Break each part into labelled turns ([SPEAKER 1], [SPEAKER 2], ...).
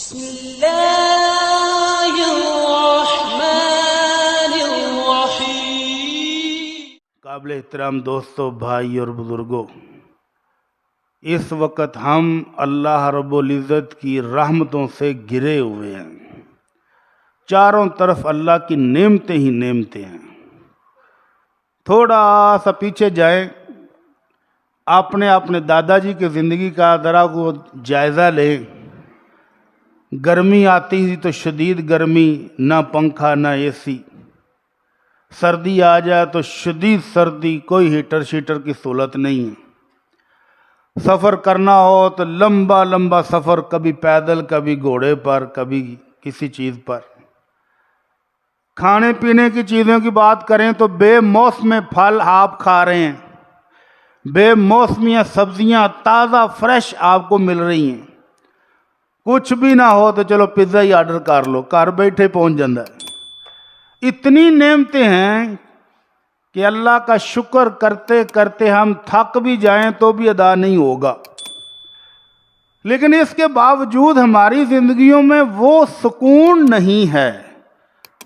[SPEAKER 1] بسم اللہ الرحمن الرحیم۔
[SPEAKER 2] قابل احترام دوستو، بھائی اور بزرگوں، اس وقت ہم اللہ رب العزت کی رحمتوں سے گھرے ہوئے ہیں۔ چاروں طرف اللہ کی نعمتیں ہی نعمتیں ہیں۔ تھوڑا سا پیچھے جائیں، اپنے دادا جی کی زندگی کا ذرا کو جائزہ لیں۔ گرمی آتی تھی تو شدید گرمی، نہ پنکھا نہ اے سی۔ سردی آ جائے تو شدید سردی، کوئی ہیٹر شیٹر کی سہولت نہیں ہے۔ سفر کرنا ہو تو لمبا لمبا سفر، کبھی پیدل، کبھی گھوڑے پر، کبھی کسی چیز پر۔ کھانے پینے کی چیزوں کی بات کریں تو بے موسم پھل آپ کھا رہے ہیں، بے موسمیاں سبزیاں تازہ فریش آپ کو مل رہی ہیں۔ کچھ بھی نہ ہو تو چلو پیزا ہی آرڈر کر لو، گھر بیٹھے پہنچ جاتا ہے۔ اتنی نعمتیں ہیں کہ اللہ کا شکر کرتے کرتے ہم تھک بھی جائیں تو بھی ادا نہیں ہوگا۔ لیکن اس کے باوجود ہماری زندگیوں میں وہ سکون نہیں ہے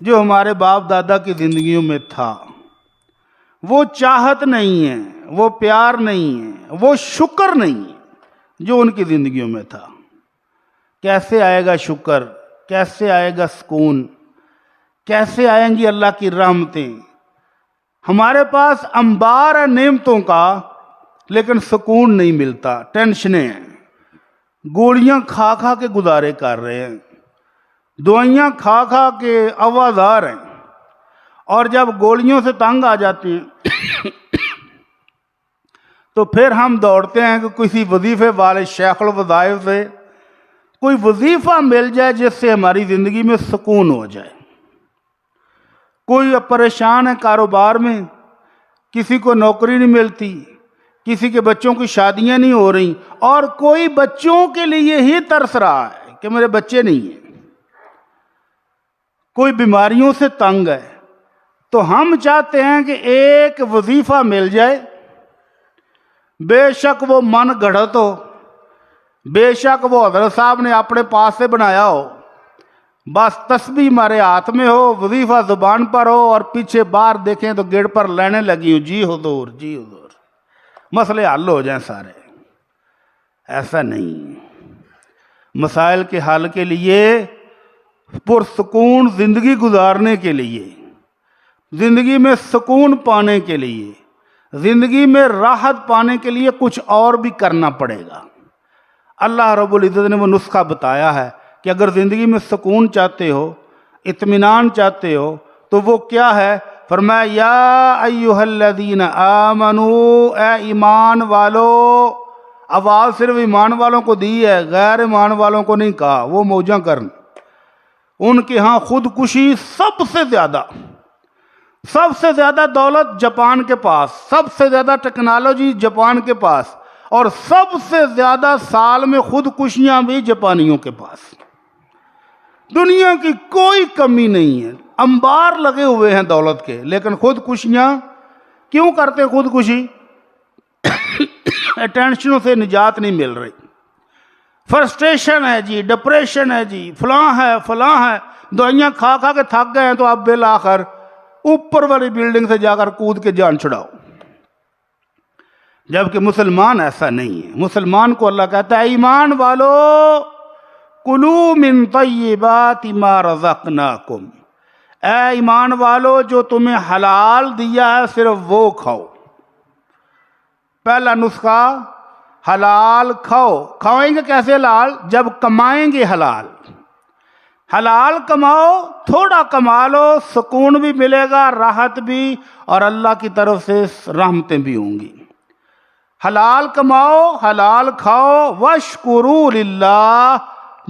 [SPEAKER 2] جو ہمارے باپ دادا کی زندگیوں میں تھا۔ وہ چاہت نہیں ہے، وہ پیار نہیں ہے، وہ شکر نہیں ہے جو ان کی زندگیوں میں تھا۔ کیسے آئے گا شکر؟ کیسے آئے گا سکون؟ کیسے آئیں گی اللہ کی رحمتیں؟ ہمارے پاس انبار ہے نعمتوں کا، لیکن سکون نہیں ملتا، ٹینشنیں ہیں۔ گولیاں کھا کھا کے گزارے کر رہے ہیں، دوائیاں کھا کھا کے آوازار ہیں، اور جب گولیوں سے تنگ آ جاتے ہیں تو پھر ہم دوڑتے ہیں کہ کسی وظیفے والے شیخ الوظائف سے کوئی وظیفہ مل جائے جس سے ہماری زندگی میں سکون ہو جائے۔ کوئی پریشان ہے کاروبار میں، کسی کو نوکری نہیں ملتی، کسی کے بچوں کی شادیاں نہیں ہو رہی، اور کوئی بچوں کے لیے ہی ترس رہا ہے کہ میرے بچے نہیں ہیں۔ کوئی بیماریوں سے تنگ ہے، تو ہم چاہتے ہیں کہ ایک وظیفہ مل جائے، بے شک وہ من گھڑت ہو، بے شک وہ حضرت صاحب نے اپنے پاس سے بنایا ہو، بس تسبیح ہمارے ہاتھ میں ہو، وظیفہ زبان پر ہو، اور پیچھے باہر دیکھیں تو گیٹ پر لینے لگی ہوں، جی حضور جی حضور، مسئلے حل ہو جائیں سارے۔ ایسا نہیں۔ مسائل کے حل کے لیے، پرسکون زندگی گزارنے کے لیے، زندگی میں سکون پانے کے لیے، زندگی میں راحت پانے کے لیے کچھ اور بھی کرنا پڑے گا۔ اللہ رب العزت نے وہ نسخہ بتایا ہے کہ اگر زندگی میں سکون چاہتے ہو، اطمینان چاہتے ہو، تو وہ کیا ہے؟ فرمایا یا ایھا الذین آمنوا، اے ایمان والو۔ آواز صرف ایمان والوں کو دی ہے، غیر ایمان والوں کو نہیں کہا، وہ موجاں کرن۔ ان کے ہاں خودکشی سب سے زیادہ دولت جاپان کے پاس، سب سے زیادہ ٹیکنالوجی جاپان کے پاس، اور سب سے زیادہ سال میں خودکشیاں بھی جاپانیوں کے پاس۔ دنیا کی کوئی کمی نہیں ہے، انبار لگے ہوئے ہیں دولت کے، لیکن خودکشیاں کیوں کرتے ہیں؟ خودکشی ٹینشنوں سے نجات نہیں مل رہی، فرسٹریشن ہے جی، ڈپریشن ہے جی، فلاں ہے دوائیاں کھا کھا کے تھک گئے ہیں، تو اب بالآخر اوپر والی بلڈنگ سے جا کر کود کے جان چھڑاؤ۔ جبکہ مسلمان ایسا نہیں ہے۔ مسلمان کو اللہ کہتا ہے ایمان والو کلوا من طیبات ما رزقناکم، اے ایمان والو جو تمہیں حلال دیا ہے صرف وہ کھاؤ۔ پہلا نسخہ حلال کھاؤ۔ کھائیں گے کیسے حلال؟ جب کمائیں گے حلال۔ حلال کماؤ، تھوڑا کما لو، سکون بھی ملے گا، راحت بھی، اور اللہ کی طرف سے رحمتیں بھی ہوں گی۔ حلال کماؤ، حلال کھاؤ، واشکروا للہ،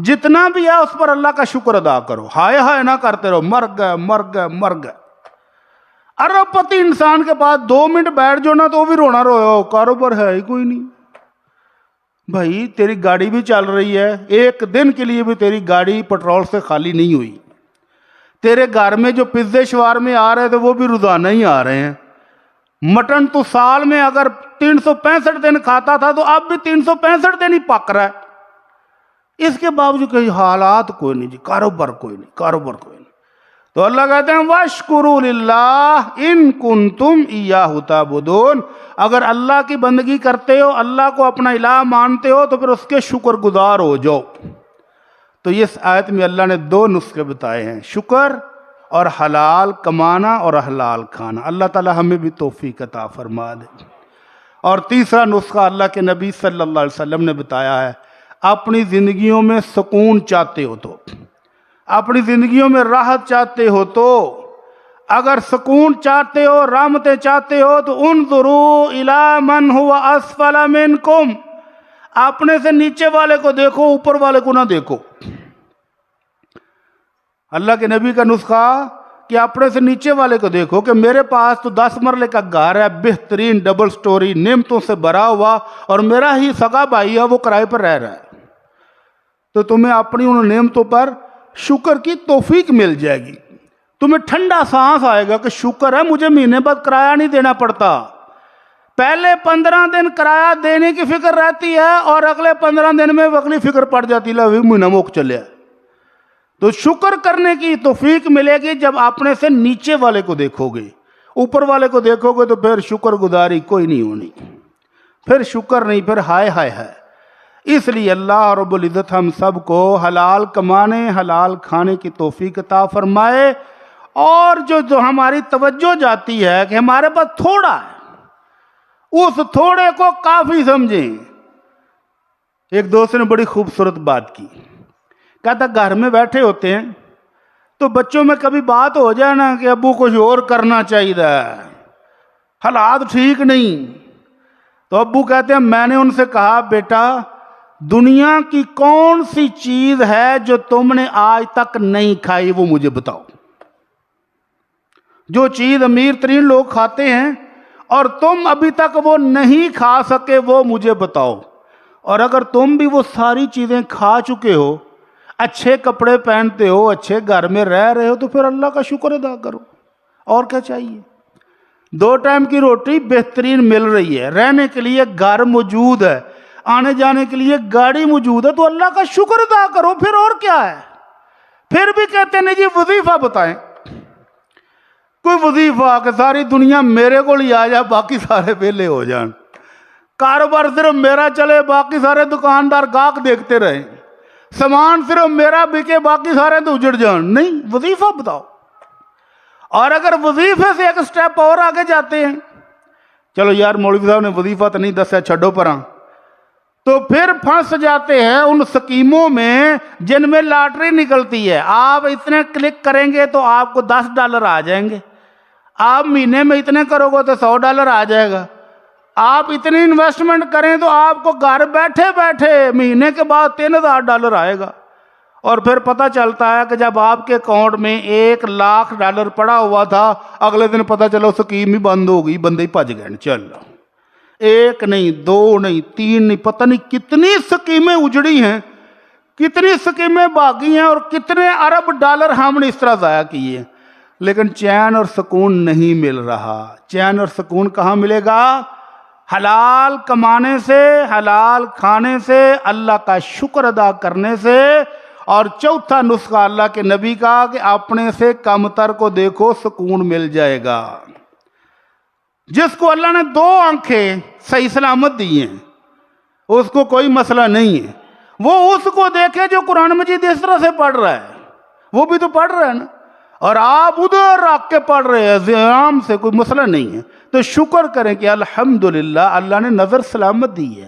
[SPEAKER 2] جتنا بھی ہے اس پر اللہ کا شکر ادا کرو، ہائے ہائے نہ کرتے رہو مر گئے۔ ارب پتی انسان کے پاس 2 منٹ بیٹھ جو نا تو وہ بھی رونا رویا، کاروبار ہے ہی کوئی نہیں۔ بھائی تیری گاڑی بھی چل رہی ہے، ایک دن کے لیے بھی تیری گاڑی پٹرول سے خالی نہیں ہوئی۔ تیرے گھر میں جو پزے شوارمے آ رہے تھے وہ بھی روزانہ ہی آ رہے ہیں۔ مٹن تو سال میں اگر 365 دن کھاتا تھا تو اب بھی 365 دن ہی پک رہا ہے۔ اس کے باوجود کہ حالات کوئی نہیں جی، کاروبار کوئی نہیں، کاروبار کوئی نہیں. تو اللہ کہتے ہیں وَاشْكُرُوا لِلَّهِ إِن كُنتُمْ إِيَّاهُ تَعْبُدُونَ. اگر اللہ کی بندگی کرتے ہو، اللہ کو اپنا الہ مانتے ہو، تو پھر اس کے شکر گزار ہو جاؤ. تو اس آیت میں اللہ نے دو نسخے بتائے ہیں، شکر اور حلال کمانا اور حلال کھانا. اللہ تعالی ہمیں بھی توفیق عطا فرما دے. اور تیسرا نسخہ اللہ کے نبی صلی اللہ علیہ وسلم نے بتایا ہے، اپنی زندگیوں میں سکون چاہتے ہو تو، اپنی زندگیوں میں راحت چاہتے ہو تو، اگر سکون چاہتے ہو، رحمتیں چاہتے ہو، تو انظروا الی من هو اسفل منکم. اپنے سے نیچے والے کو دیکھو، اوپر والے کو نہ دیکھو. اللہ کے نبی کا نسخہ کہ اپنے سے نیچے والے کو دیکھو کہ میرے پاس تو 10 مرلے کا گھر ہے، بہترین ڈبل سٹوری، نعمتوں سے بھرا ہوا، اور میرا ہی سگا بھائی ہے وہ کرائے پر رہ رہا ہے. تو تمہیں اپنی ان نعمتوں پر شکر کی توفیق مل جائے گی. تمہیں ٹھنڈا سانس آئے گا کہ شکر ہے مجھے مہینے بعد کرایہ نہیں دینا پڑتا. پہلے 15 دن کرایہ دینے کی فکر رہتی ہے اور اگلے 15 دن میں اگلی فکر پڑ جاتی ہے، مہینہ موک چلے. تو شکر کرنے کی توفیق ملے گی جب اپنے سے نیچے والے کو دیکھو گے. اوپر والے کو دیکھو گے تو پھر شکر گزاری کوئی نہیں ہونی، پھر شکر نہیں، پھر ہائے ہائے ہے. اس لیے اللہ رب العزت ہم سب کو حلال کمانے، حلال کھانے کی توفیق عطا فرمائے. اور جو ہماری توجہ جاتی ہے کہ ہمارے پاس تھوڑا ہے، اس تھوڑے کو کافی سمجھیں. ایک دوست نے بڑی خوبصورت بات کی، کہتا گھر میں بیٹھے ہوتے ہیں تو بچوں میں کبھی بات ہو جائے نا کہ ابو کچھ اور کرنا چاہیے، حالات ٹھیک نہیں، تو ابو کہتے ہیں میں نے ان سے کہا بیٹا دنیا کی کون سی چیز ہے جو تم نے آج تک نہیں کھائی وہ مجھے بتاؤ. جو چیز امیر ترین لوگ کھاتے ہیں اور تم ابھی تک وہ نہیں کھا سکے وہ مجھے بتاؤ. اور اگر تم بھی وہ ساری چیزیں کھا چکے ہو، اچھے کپڑے پہنتے ہو، اچھے گھر میں رہ رہے ہو، تو پھر اللہ کا شکر ادا کرو. اور کیا چاہیے؟ 2 ٹائم کی روٹی بہترین مل رہی ہے، رہنے کے لیے گھر موجود ہے، آنے جانے کے لیے گاڑی موجود ہے، تو اللہ کا شکر ادا کرو. پھر اور کیا ہے؟ پھر بھی کہتے ہیں جی وظیفہ بتائیں. کوئی وظیفہ کہ ساری دنیا میرے کو لے آ جائے، باقی سارے ویلے ہو جان، کاروبار صرف میرا چلے، باقی سارے دکاندار گاہک دیکھتے رہیں، سامان صرف میرا بکے، باقی سارے تو اجڑ جان. نہیں، وظیفہ بتاؤ. اور اگر وظیفے سے ایک سٹیپ اور آگے جاتے ہیں، چلو یار مولوی صاحب نے وظیفہ تو نہیں دسیا، چھڈو پراں، تو پھر پھنس جاتے ہیں ان سکیموں میں جن میں لاٹری نکلتی ہے. آپ اتنے کلک کریں گے تو آپ کو $10 آ جائیں گے، آپ مہینے میں اتنے کرو گے تو $100 آ جائے گا، آپ اتنی انویسٹمنٹ کریں تو آپ کو گھر بیٹھے بیٹھے مہینے کے بعد $3000 آئے گا. اور پھر پتہ چلتا ہے کہ جب آپ کے اکاؤنٹ میں $1,00,000 پڑا ہوا تھا، اگلے دن پتہ چلو سکیم ہی بند ہو گئی، بندے ہی بھج گئے. چلو 1 نہیں 2 نہیں 3 نہیں، پتہ نہیں کتنی سکیمیں اجڑی ہیں، کتنی سکیمیں باغی ہیں، اور کتنے ارب ڈالر ہم نے اس طرح ضائع کیے ہیں. لیکن چین اور سکون نہیں مل رہا. چین اور سکون کہاں ملے گا؟ حلال کمانے سے، حلال کھانے سے، اللہ کا شکر ادا کرنے سے. اور چوتھا نسخہ اللہ کے نبی کا کہ اپنے سے کم تر کو دیکھو، سکون مل جائے گا. جس کو اللہ نے 2 آنکھیں صحیح سلامت دی ہیں اس کو کوئی مسئلہ نہیں ہے، وہ اس کو دیکھے جو قرآن مجید اس طرح سے پڑھ رہا ہے، وہ بھی تو پڑھ رہا ہے نا، اور آپ ادھر رکھ کے پڑھ رہے ہیں، زیام سے کوئی مسئلہ نہیں ہے. تو شکر کریں کہ الحمدللہ اللہ نے نظر سلامت دی ہے.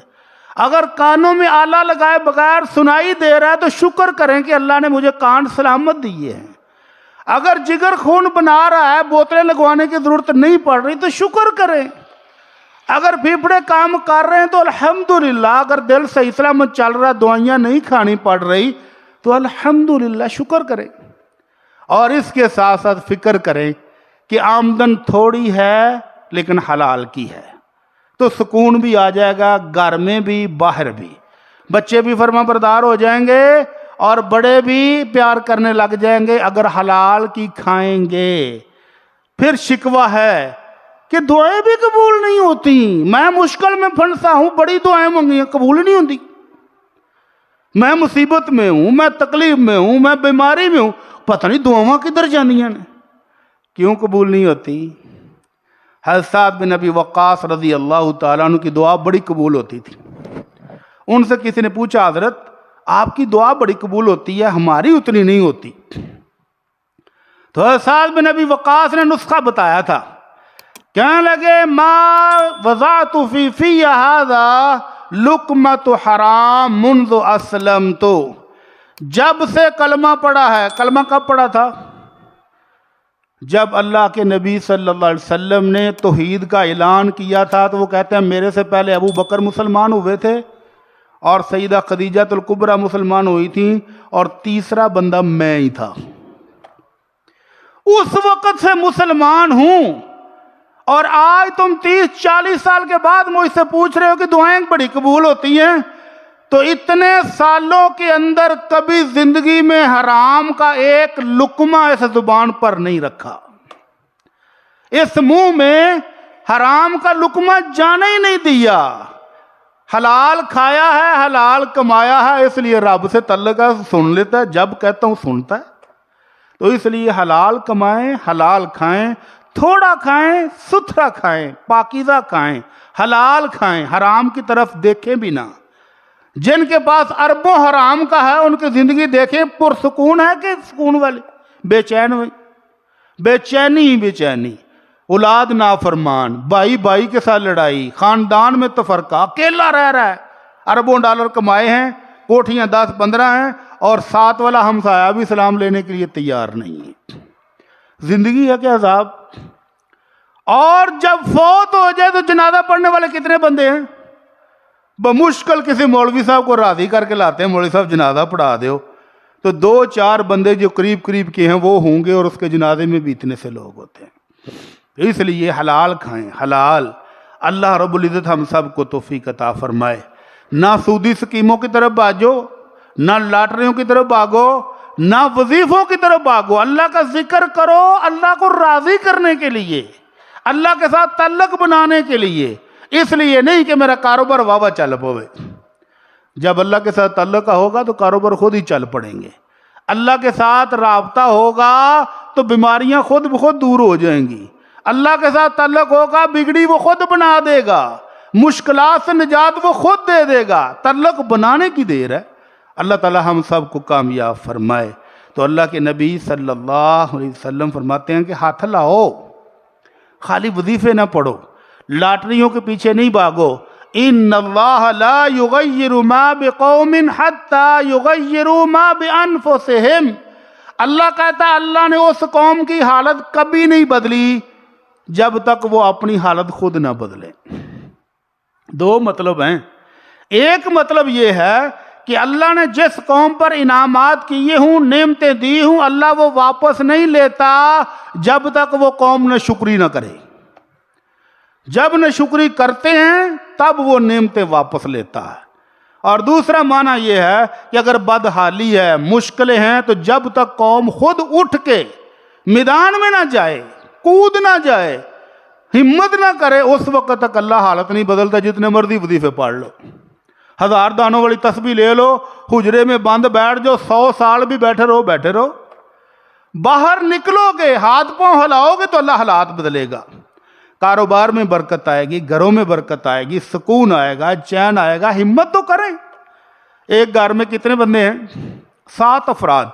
[SPEAKER 2] اگر کانوں میں آلہ لگائے بغیر سنائی دے رہا ہے تو شکر کریں کہ اللہ نے مجھے کان سلامت دیے ہیں. اگر جگر خون بنا رہا ہے، بوتلیں لگوانے کی ضرورت نہیں پڑ رہی تو شکر کریں. اگر پھیپھڑے کام کر رہے ہیں تو الحمدللہ. اگر دل صحیح سلامت چل رہا ہے، دوائیاں نہیں کھانی پڑ رہی تو الحمدللہ شکر کریں. اور اس کے ساتھ ساتھ فکر کریں کہ آمدن تھوڑی ہے لیکن حلال کی ہے، تو سکون بھی آ جائے گا، گھر میں بھی باہر بھی. بچے بھی فرما بردار ہو جائیں گے اور بڑے بھی پیار کرنے لگ جائیں گے اگر حلال کی کھائیں گے. پھر شکوہ ہے کہ دعائیں بھی قبول نہیں ہوتی، میں مشکل میں پھنسا ہوں، بڑی دعائیں مانگی ہیں قبول نہیں ہوتی. میں مصیبت میں ہوں، میں تکلیف میں ہوں، میں بیماری میں ہوں، پتہ نہیں دعاواں کدھر جانیاں نے، کیوں قبول نہیں ہوتی؟ حضرت سعد بن ابی وقاص رضی اللہ تعالیٰ عنہ کی دعا بڑی قبول ہوتی تھی۔ ان سے کسی نے پوچھا حضرت آپ کی دعا بڑی قبول ہوتی ہے، ہماری اتنی نہیں ہوتی۔ تو حضرت سعد بن ابی وقاص نے نسخہ بتایا تھا، کہنے لگے ما وضعت فی ھذا لقمۃ حرام منذ اسلمت، جب سے کلمہ پڑھا ہے۔ کلمہ کب پڑھا تھا؟ جب اللہ کے نبی صلی اللہ علیہ وسلم نے توحید کا اعلان کیا تھا، تو وہ کہتے ہیں میرے سے پہلے ابو بکر مسلمان ہوئے تھے اور سیدہ خدیجہ الکبریٰ مسلمان ہوئی تھیں، اور تیسرا بندہ میں ہی تھا۔ اس وقت سے مسلمان ہوں، اور آج تم 30-40 سال کے بعد مجھ سے پوچھ رہے ہو کہ دعائیں بڑی قبول ہوتی ہیں۔ تو اتنے سالوں کے اندر کبھی زندگی میں حرام کا ایک لقمہ اس زبان پر نہیں رکھا، اس منہ میں حرام کا لقمہ جانے ہی نہیں دیا۔ حلال کھایا ہے، حلال کمایا ہے، اس لیے رب سے تعلق ہے، سن لیتا ہے، جب کہتا ہوں سنتا ہے۔ تو اس لیے حلال کمائیں، حلال کھائیں، تھوڑا کھائیں، ستھرا کھائیں، پاکیزہ کھائیں، حلال کھائیں، حرام کی طرف دیکھیں بھی نہ۔ جن کے پاس اربوں حرام کا ہے ان کی زندگی دیکھیں، پرسکون ہے کہ سکون والی؟ بے چین ہوئی، بے چینی ہی بے چینی، اولاد نافرمان، بھائی بھائی کے ساتھ لڑائی، خاندان میں تفرقہ، اکیلا رہ رہا ہے، اربوں ڈالر کمائے ہیں، کوٹھیاں 10-15 ہیں، اور ساتھ والا ہمسایہ بھی سلام لینے کے لیے تیار نہیں ہے۔ زندگی ہے کہ عذاب؟ اور جب فوت ہو جائے تو جنازہ پڑھنے والے کتنے بندے ہیں؟ بمشکل کسی مولوی صاحب کو راضی کر کے لاتے ہیں، مولوی صاحب جنازہ پڑھا دیو، تو 2-4 بندے جو قریب قریب کے ہیں وہ ہوں گے، اور اس کے جنازے میں بھی اتنے سے لوگ ہوتے ہیں۔ اس لیے حلال کھائیں، حلال۔ اللہ رب العزت ہم سب کو توفیق عطا فرمائے۔ نہ سودی سکیموں کی طرف بھاجو، نہ لاٹریوں کی طرف بھاگو، نہ وظیفوں کی طرف بھاگو۔ اللہ کا ذکر کرو اللہ کو راضی کرنے کے لیے، اللہ کے ساتھ تعلق بنانے کے لیے، اس لیے نہیں کہ میرا کاروبار واہ چل پوے۔ جب اللہ کے ساتھ تعلق ہوگا تو کاروبار خود ہی چل پڑیں گے۔ اللہ کے ساتھ رابطہ ہوگا تو بیماریاں خود بخود دور ہو جائیں گی۔ اللہ کے ساتھ تعلق ہوگا، بگڑی وہ خود بنا دے گا، مشکلات سے نجات وہ خود دے دے گا۔ تعلق بنانے کی دیر ہے۔ اللہ تعالی ہم سب کو کامیاب فرمائے۔ تو اللہ کے نبی صلی اللہ علیہ وسلم فرماتے ہیں کہ ہاتھ لاؤ، خالی وظیفے نہ پڑھو، لاٹریوں کے پیچھے نہیں بھاگو۔ ان اللہ لا یغیر ما بقوم حتی یغیروا ما بانفسہم، اللہ کہتا ہے اللہ نے اس قوم کی حالت کبھی نہیں بدلی جب تک وہ اپنی حالت خود نہ بدلے۔ 2 مطلب ہیں۔ ایک مطلب یہ ہے کہ اللہ نے جس قوم پر انعامات کیے ہوں، نعمتیں دی ہوں، اللہ وہ واپس نہیں لیتا جب تک وہ قوم نہ شکری نہ کرے۔ جب نہ شکری کرتے ہیں تب وہ نعمتیں واپس لیتا ہے۔ اور دوسرا معنی یہ ہے کہ اگر بدحالی ہے، مشکلیں ہیں، تو جب تک قوم خود اٹھ کے میدان میں نہ جائے، کود نہ جائے، ہمت نہ کرے، اس وقت تک اللہ حالت نہیں بدلتا۔ جتنے مرضی وظیفے پڑھ لو، 1000 دانوں والی تسبیح لے لو، حجرے میں بند بیٹھ جاؤ، 100 سال بھی بیٹھے رہو، باہر نکلو گے، ہاتھ پاؤں ہلاؤ گے تو اللہ حالات بدلے گا۔ کاروبار میں برکت آئے گی، گھروں میں برکت آئے گی، سکون آئے گا، چین آئے گا۔ ہمت تو کریں۔ ایک گھر میں کتنے بندے ہیں؟ 7 افراد،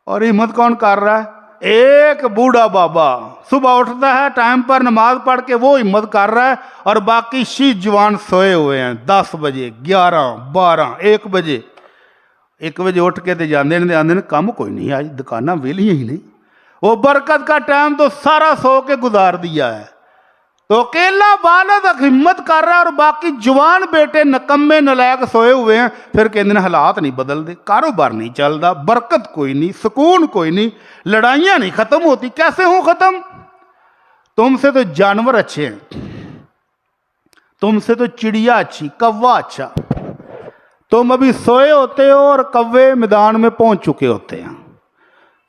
[SPEAKER 2] اور ہمت کون کر رہا ہے؟ ایک بوڑھا بابا صبح اٹھتا ہے ٹائم پر نماز پڑھ کے، وہ ہمت کر رہا ہے، اور باقی شیش جوان سوئے ہوئے ہیں 10 بجے 11 12 1 بجے 1 بجے اٹھ کے آندے کام کوئی نہیں، آج دکاناں ویلیاں ہی نہیں۔ وہ برکت کا ٹائم تو سارا سو کے گزار دیا ہے۔ تو اکیلا والد ہمت کر رہا ہے، اور باقی جوان بیٹے نکمے نلائق سوئے ہوئے ہیں۔ پھر کہتے ہیں حالات نہیں بدلتے، کاروبار نہیں چلتا، برکت کوئی نہیں، سکون کوئی نہیں، لڑائیاں نہیں ختم ہوتی۔ کیسے ہوں ختم؟ تم سے تو جانور اچھے ہیں، تم سے تو چڑیا اچھی، کوا اچھا۔ تم ابھی سوئے ہوتے ہو اور کوے میدان میں پہنچ چکے ہوتے ہیں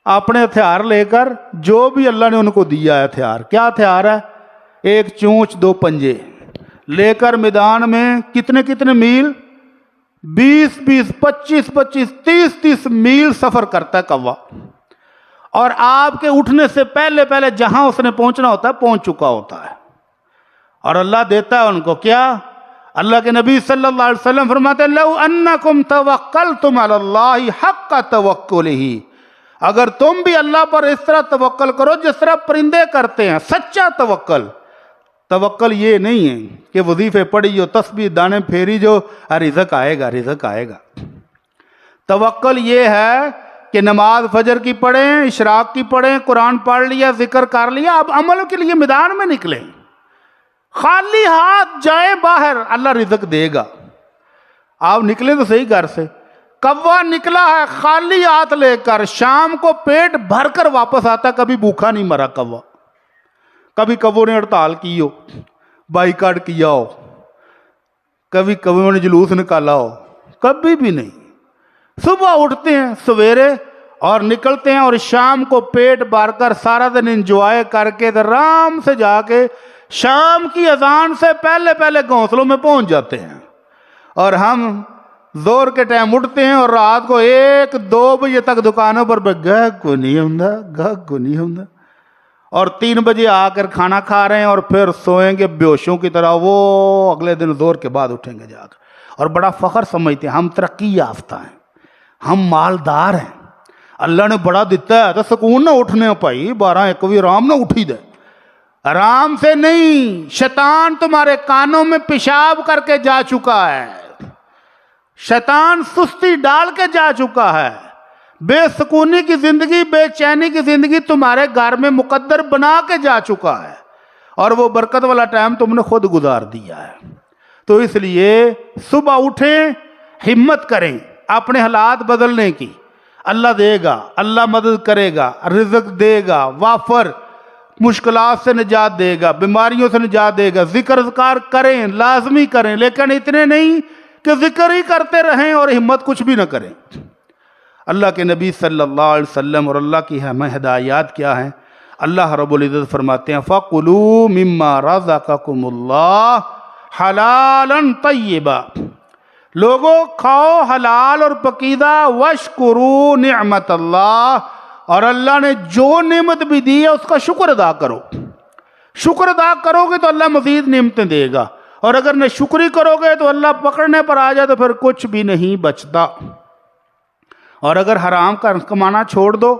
[SPEAKER 2] اپنے ہتھیار لے کر، جو بھی اللہ نے ان کو دیا ہے ہتھیار۔ کیا ہتھیار ہے؟ 1 چونچ 2 پنجے لے کر میدان میں کتنے میل؟ 20-20, 25-25, 30-30 میل سفر کرتا ہے کوا، اور آپ کے اٹھنے سے پہلے پہلے جہاں اس نے پہنچنا ہوتا ہے پہنچ چکا ہوتا ہے، اور اللہ دیتا ہے ان کو کیا؟ اللہ کے نبی صلی اللہ علیہ وسلم فرماتے ہیں لو انکم توکلتم علی اللہ حق توکلہ، اگر تم بھی اللہ پر اس طرح توکل کرو جس طرح پرندے کرتے ہیں، سچا توکل۔ توکل یہ نہیں ہے کہ وظیفے پڑھی جو، تسبیح دانے پھیری جو، رزق آئے گا رزق آئے گا۔ توکل یہ ہے کہ نماز فجر کی پڑھیں، اشراق کی پڑھیں، قرآن پڑھ لیا، ذکر کر لیا، اب عمل کے لیے میدان میں نکلیں، خالی ہاتھ جائیں باہر، اللہ رزق دے گا۔ آپ نکلے تو صحیح گھر سے، کوا نکلا ہے خالی ہاتھ لے کر، شام کو پیٹ بھر کر واپس آتا، کبھی بھوکا نہیں مرا کوا، کبھی کبوں نے ہڑتال کی ہو، بائیکاٹ کیا ہو، کبھی کبوں نے جلوس نکالا ہو، کبھی بھی نہیں۔ صبح اٹھتے ہیں سویرے اور نکلتے ہیں، اور شام کو پیٹ بھر کر سارا دن انجوائے کر کے آرام سے جا کے شام کی اذان سے پہلے پہلے گھونسلوں میں پہنچ جاتے ہیں، اور ہم زور کے ٹائم اٹھتے ہیں اور رات کو 1-2 بجے تک دکانوں پر گاہک کو نہیں ہوں، اور 3 بجے آ کر کھانا کھا رہے ہیں، اور پھر سوئیں گے بیہوشوں کی طرح، وہ اگلے دن زور کے بعد اٹھیں گے جا کر، اور بڑا فخر سمجھتے ہیں ہم ترقی یافتہ ہیں، ہم مالدار ہیں، اللہ نے بڑا دیتا ہے تو سکون نہ اٹھنے بھائی، 12-1 بجے آرام نہ اٹھی دے، آرام سے نہیں، شیطان تمہارے کانوں میں پیشاب کر کے جا چکا ہے، شیطان سستی ڈال کے جا چکا ہے، بے سکونی کی زندگی، بے چینی کی زندگی تمہارے گھر میں مقدر بنا کے جا چکا ہے، اور وہ برکت والا ٹائم تم نے خود گزار دیا ہے۔ تو اس لیے صبح اٹھیں، ہمت کریں اپنے حالات بدلنے کی، اللہ دے گا، اللہ مدد کرے گا، رزق دے گا وافر، مشکلات سے نجات دے گا، بیماریوں سے نجات دے گا۔ ذکر اذکار کریں، لازمی کریں، لیکن اتنے نہیں کہ ذکر ہی کرتے رہیں اور ہمت کچھ بھی نہ کریں۔ اللہ کے نبی صلی اللہ علیہ وسلم اور اللہ کی ہمیں ہدایات کیا ہیں؟ اللہ رب العزت فرماتے ہیں فَقُلُوا مِمَّا رَزَقَكُمُ اللَّهُ حَلَالًا طَيِّبًا، لوگوں کھاؤ حلال اور پکیزہ، وَاشْكُرُوا نِعْمَةَ اللَّهِ، اور اللہ نے جو نعمت بھی دی ہے اس کا شکر ادا کرو۔ شکر ادا کرو گے تو اللہ مزید نعمتیں دے گا، اور اگر نہ شکری کرو گے تو اللہ پکڑنے پر آ جائے تو پھر کچھ بھی نہیں بچتا۔ اور اگر حرام کمانا چھوڑ دو،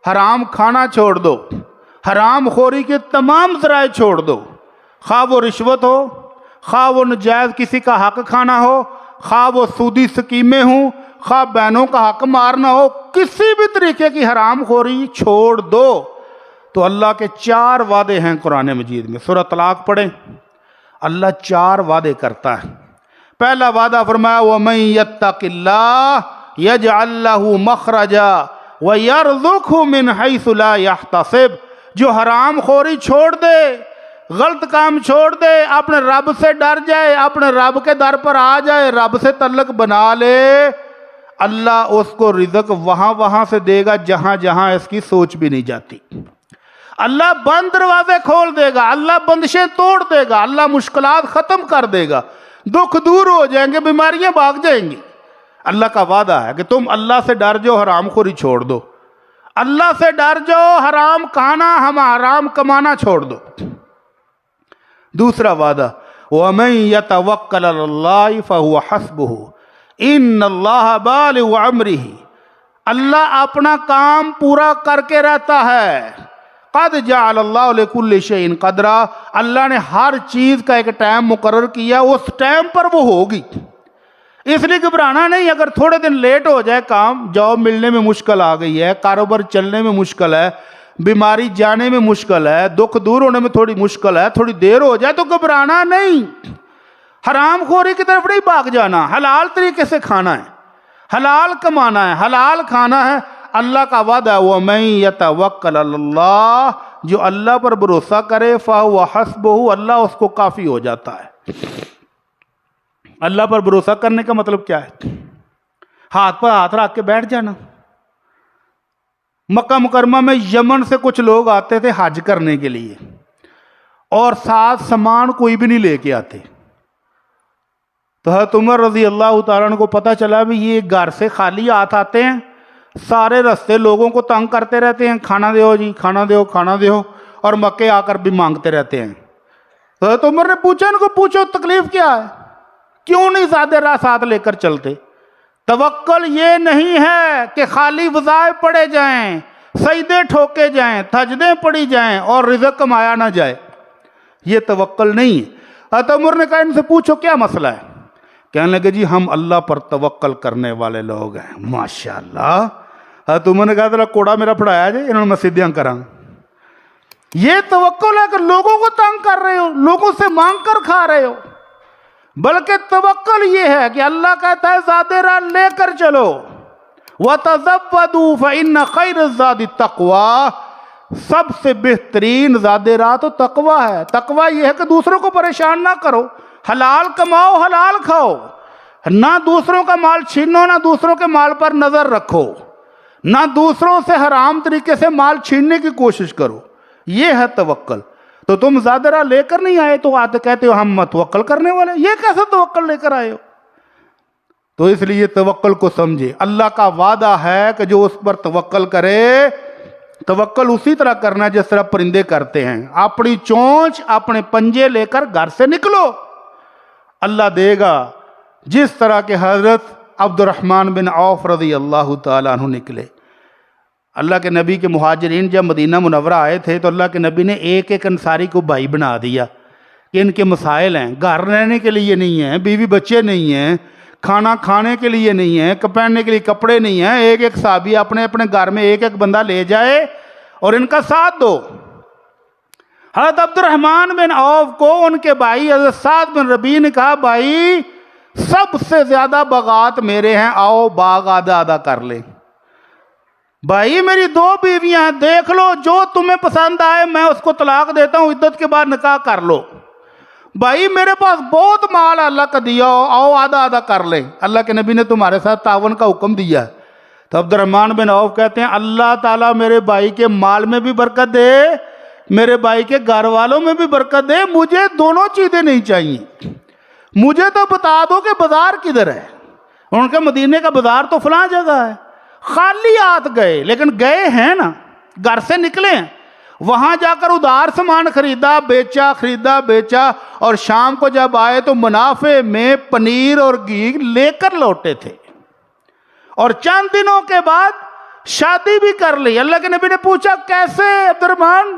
[SPEAKER 2] حرام کھانا چھوڑ دو، حرام خوری کے تمام ذرائع چھوڑ دو، خواہ وہ رشوت ہو، خواہ وہ نجائز کسی کا حق کھانا ہو، خواہ وہ سودی سکیمیں ہوں، خواہ بہنوں کا حق مارنا ہو، کسی بھی طریقے کی حرام خوری چھوڑ دو، تو اللہ کے 4 وعدے ہیں قرآن مجید میں۔ سورہ طلاق پڑھیں، اللہ 4 وعدے کرتا ہے۔ پہلا وعدہ فرمایا وَمَن يَتَّقِ اللَّهَ يَجْعَل لَّهُ مَخْرَجًا وَيَرْزُقْهُ مِنْ حَيْثُ لَا يَحْتَسِبُ، جو حرام خوری چھوڑ دے، غلط کام چھوڑ دے، اپنے رب سے ڈر جائے، اپنے رب کے در پر آ جائے، رب سے تعلق بنا لے، اللہ اس کو رزق وہاں سے دے گا جہاں جہاں اس کی سوچ بھی نہیں جاتی۔ اللہ بند دروازے کھول دے گا، اللہ بندشیں توڑ دے گا، اللہ مشکلات ختم کر دے گا، دکھ دور ہو جائیں گے، بیماریاں بھاگ جائیں گی۔ اللہ کا وعدہ ہے کہ تم اللہ سے ڈر جاؤ، حرام خوری چھوڑ دو، اللہ سے ڈر جاؤ، حرام کھانا، حرام کمانا چھوڑ دو۔ دوسرا وعدہ وَمَن يَتَوَكَّلْ عَلَى اللَّهِ فَهُوَ حَسْبُهُ إِنَّ اللَّهَ بَالِغُ أَمْرِهِ، اللہ اپنا کام پورا کر کے رہتا ہے۔ قَدْ جَعَلَ اللَّهُ لِكُلِّ شَيْءٍ قَدْرًا، اللہ نے ہر چیز کا ایک ٹائم مقرر کیا، اس ٹائم پر وہ ہوگی، اس لیے گھبرانا نہیں۔ اگر تھوڑے دن لیٹ ہو جائے کام، جاب ملنے میں مشکل آ گئی ہے، کاروبار چلنے میں مشکل ہے، بیماری جانے میں مشکل ہے، دکھ دور ہونے میں تھوڑی مشکل ہے، تھوڑی دیر ہو جائے تو گھبرانا نہیں، حرام خوری کی طرف نہیں بھاگ جانا، حلال طریقے سے کھانا ہے، حلال کمانا ہے، حلال کھانا ہے۔ اللہ کا وعدہ ہے وَمَن يَتَوَكَّلْ عَلَى اللَّهِ، جو اللہ پر بھروسہ کرے فَهُوَ حَسْبُهُ، اللہ اس کو کافی ہو جاتا ہے۔ اللہ پر بھروسہ کرنے کا مطلب کیا ہے؟ ہاتھ پر ہاتھ رکھ کے بیٹھ جانا۔ مکہ مکرمہ میں یمن سے کچھ لوگ آتے تھے حج کرنے کے لیے، اور ساتھ سامان کوئی بھی نہیں لے کے آتے، تو حضرت عمر رضی اللہ تعالیٰ عنہ کو پتہ چلا بھی یہ گھر سے خالی ہاتھ آتے ہیں، سارے رستے لوگوں کو تنگ کرتے رہتے ہیں، کھانا دیو جی، کھانا دیو، کھانا دیو، اور مکے آ کر بھی مانگتے رہتے ہیں۔ تو حضرت عمر نے پوچھا ان کو، پوچھو تکلیف کیا ہے، کیوں نہیں زیادہ راہ ساتھ لے کر چلتے؟ توکل یہ نہیں ہے کہ خالی وظائف پڑھے جائیں، سجدے ٹھوکے جائیں، سجدیں پڑھی جائیں اور رزق کمایا نہ جائے، یہ توکل نہیں ہے۔ حضرت عمر نے کہا ان سے پوچھو کیا مسئلہ ہے؟ کہنے لگے جی ہم اللہ پر توکل کرنے والے لوگ ہیں۔ ماشاءاللہ۔ حضرت عمر نے کہا ذرا کوڑا میرا پڑھایا جائے، انہوں نے مسیدیاں کراں۔ یہ توکل ہے کہ لوگوں کو تنگ کر رہے ہو، لوگوں سے مانگ کر کھا رہے ہو، بلکہ توکل یہ ہے کہ اللہ کہتا ہے زیادہ راہ لے کر چلو، وَتَزَوَّدُوا فَإِنَّ خَيْرَ الزَّادِ التَّقْوَىٰ، سب سے بہترین زیادہ راہ تو تقویٰ ہے۔ تقویٰ یہ ہے کہ دوسروں کو پریشان نہ کرو، حلال کماؤ، حلال کھاؤ، نہ دوسروں کا مال چھینو، نہ دوسروں کے مال پر نظر رکھو، نہ دوسروں سے حرام طریقے سے مال چھیننے کی کوشش کرو، یہ ہے توکل۔ تو تم زیادہ راہ لے کر نہیں آئے تو آتے کہتے ہو ہم توکل کرنے والے، یہ کیسے توکل لے کر آئے ہو؟ تو اس لیے توکل کو سمجھے، اللہ کا وعدہ ہے کہ جو اس پر توکل کرے، توکل اسی طرح کرنا جس طرح پرندے کرتے ہیں، اپنی چونچ اپنے پنجے لے کر گھر سے نکلو، اللہ دے گا۔ جس طرح کے حضرت عبد الرحمن بن عوف رضی اللہ تعالیٰ عنہ نکلے، اللہ کے نبی کے مہاجرین جب مدینہ منورہ آئے تھے تو اللہ کے نبی نے ایک ایک انصاری کو بھائی بنا دیا کہ ان کے مسائل ہیں، گھر رہنے کے لیے نہیں ہیں، بیوی بچے نہیں ہیں، کھانا کھانے کے لیے نہیں ہیں، پہننے کے لیے کپڑے نہیں ہیں، ایک ایک صحابی اپنے اپنے گھر میں ایک ایک بندہ لے جائے اور ان کا ساتھ دو۔ حضرت عبد الرحمن بن عوف کو ان کے بھائی حضرت سعد بن ربیع نے کہا بھائی سب سے زیادہ باغات میرے ہیں، آؤ باغ آدھا آدھا کر لیں۔ بھائی میری 2 بیویاں ہیں، دیکھ لو جو تمہیں پسند آئے میں اس کو طلاق دیتا ہوں، عدت کے بعد نکاح کر لو۔ بھائی میرے پاس بہت مال اللہ کا دیا ہو، آؤ آدھا آدھا کر لیں، اللہ کے نبی نے تمہارے ساتھ تعاون کا حکم دیا ہے۔ تو عبد الرحمن بن عوف کہتے ہیں اللہ تعالیٰ میرے بھائی کے مال میں بھی برکت دے، میرے بھائی کے گھر والوں میں بھی برکت دے، مجھے دونوں چیزیں نہیں چاہیے، مجھے تو بتا دو کہ بازار کدھر ہے۔ ان کے مدینے کا بازار تو فلاں جگہ ہے۔ خالی ہاتھ گئے، لیکن گئے ہیں نا، گھر سے نکلے ہیں، وہاں جا کر ادھار سامان خریدا بیچا، خریدا بیچا، اور شام کو جب آئے تو منافع میں پنیر اور گھی لے کر لوٹے تھے، اور چند دنوں کے بعد شادی بھی کر لی۔ اللہ کے نبی نے پوچھا کیسے عبد الرحمن؟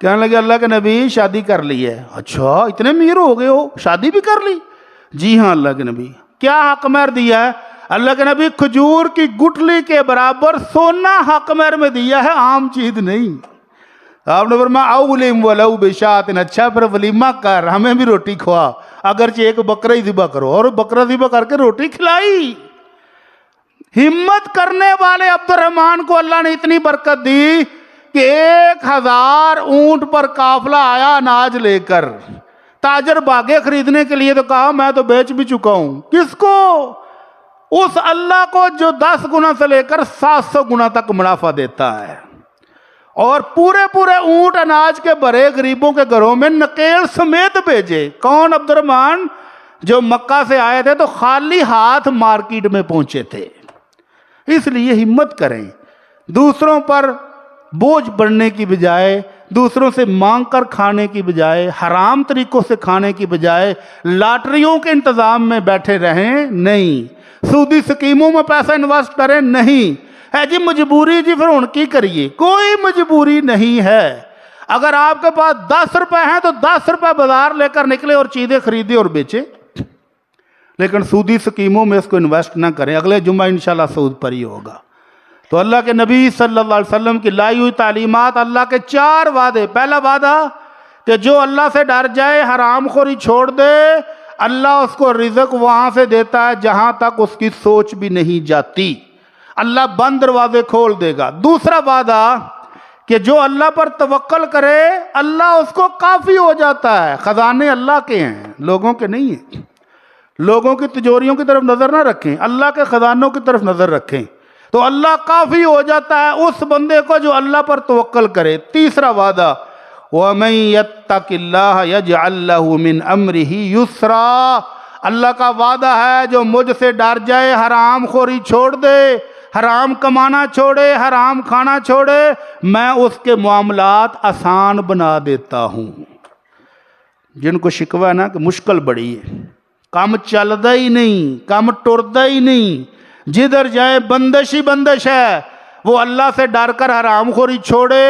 [SPEAKER 2] کہنے لگے اللہ کے نبی شادی کر لی ہے۔ اچھا اتنے امیر ہو گئے ہو، شادی بھی کر لی؟ جی ہاں اللہ کے نبی۔ کیا حق مہر دیا ہے؟ اللہ کے نبی کھجور کی گٹھلی کے برابر سونا حق مہر میں دیا ہے، عام چیز نہیں۔ آپ نے فرمایا اولم ولو بشات، اچھا پھر ولیمہ کر، ہمیں بھی روٹی کھوا، اگرچہ ایک بکرا ہی ذبح کرو، اور بکرا ذبح کر کے روٹی کھلائی۔ ہمت کرنے والے عبد الرحمن کو اللہ نے اتنی برکت دی کہ 1000 اونٹ پر قافلہ آیا اناج لے کر، تاجر باغے خریدنے کے لیے تو کہا میں تو بیچ بھی چکا ہوں۔ کس کو؟ اس اللہ کو جو 10 گنا سے لے کر 700 گنا تک منافع دیتا ہے، اور پورے پورے اونٹ اناج کے بھرے غریبوں کے گھروں میں نکیل سمیت بھیجے۔ کون؟ عبد الرحمن، جو مکہ سے آئے تھے تو خالی ہاتھ مارکیٹ میں پہنچے تھے۔ اس لیے ہمت کریں، دوسروں پر بوجھ بڑھنے کی بجائے، دوسروں سے مانگ کر کھانے کی بجائے، حرام طریقوں سے کھانے کی بجائے لاٹریوں کے انتظام میں بیٹھے رہیں نہیں، سودی سکیموں میں پیسہ انویسٹ کریں نہیں، ہے جی مجبوری جی پھر ان کی کریے، کوئی مجبوری نہیں ہے۔ اگر آپ کے پاس 10 روپے ہیں تو 10 روپے بازار لے کر نکلے اور چیزیں خریدے اور بیچے، لیکن سودی سکیموں میں اس کو انویسٹ نہ کریں۔ اگلے جمعہ انشاءاللہ سود پر ہی ہوگا۔ تو اللہ کے نبی صلی اللہ علیہ وسلم کی لائی ہوئی تعلیمات، اللہ کے 4 وعدے۔ پہلا وعدہ کہ جو اللہ سے ڈر جائے، حرام خوری چھوڑ دے، اللہ اس کو رزق وہاں سے دیتا ہے جہاں تک اس کی سوچ بھی نہیں جاتی، اللہ بند دروازے کھول دے گا۔ دوسرا وعدہ کہ جو اللہ پر توکل کرے اللہ اس کو کافی ہو جاتا ہے۔ خزانے اللہ کے ہیں، لوگوں کے نہیں ہیں۔ لوگوں کی تجوریوں کی طرف نظر نہ رکھیں، اللہ کے خزانوں کی طرف نظر رکھیں، تو اللہ کافی ہو جاتا ہے اس بندے کو جو اللہ پر توکل کرے۔ تیسرا وعدہ وَمَن يَتَّقِ اللَّهَ يَجْعَل لَّهُ مِنْ أَمْرِهِ يُسْرًا، اللہ کا وعدہ ہے جو مجھ سے ڈر جائے، حرام خوری چھوڑ دے، حرام کمانا چھوڑے، حرام کھانا چھوڑے، میں اس کے معاملات آسان بنا دیتا ہوں۔ جن کو شکوہ ہے نا کہ مشکل بڑی ہے، کام چلدا ہی نہیں، کام ٹردا ہی نہیں، جدھر جائے بندش ہی بندش ہے، وہ اللہ سے ڈر کر حرام خوری چھوڑے،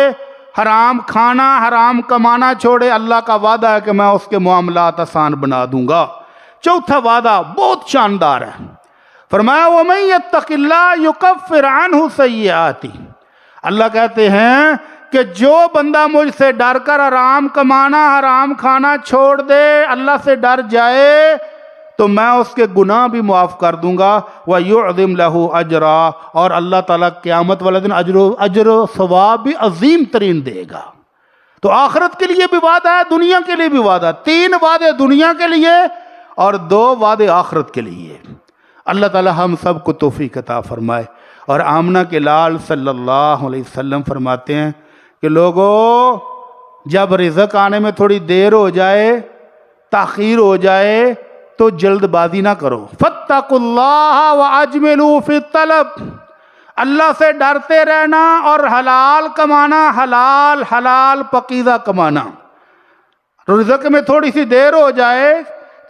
[SPEAKER 2] حرام کھانا حرام کمانا چھوڑے، اللہ کا وعدہ ہے کہ میں اس کے معاملات آسان بنا دوں گا۔ چوتھا وعدہ بہت شاندار ہے، فرمایا وَمَن يَتَّقِ اللَّهَ يُكَفِّرْ عَنْهُ سَيِّئَاتِهِ، اللہ کہتے ہیں کہ جو بندہ مجھ سے ڈر کر حرام کمانا حرام کھانا چھوڑ دے، اللہ سے ڈر جائے، تو میں اس کے گناہ بھی معاف کر دوں گا، وَيُعْظِمْ لَهُ أَجْرًا، اور اللہ تعالیٰ قیامت والے دن اجر و ثواب بھی عظیم ترین دے گا۔ تو آخرت کے لیے بھی وعدہ ہے، دنیا کے لیے بھی وعدہ، 3 وعدے دنیا کے لیے اور 2 وعدے آخرت کے لیے۔ اللہ تعالیٰ ہم سب کو توفیق عطا فرمائے۔ اور آمنہ کے لال صلی اللہ علیہ وسلم فرماتے ہیں کہ لوگوں، جب رزق آنے میں تھوڑی دیر ہو جائے، تاخیر ہو جائے، تو جلد بازی نہ کرو۔ فاتقوا اللہ واجملوا فی الطلب، اللہ سے ڈرتے رہنا اور حلال کمانا، حلال حلال پاکیزہ کمانا۔ رزق میں تھوڑی سی دیر ہو جائے،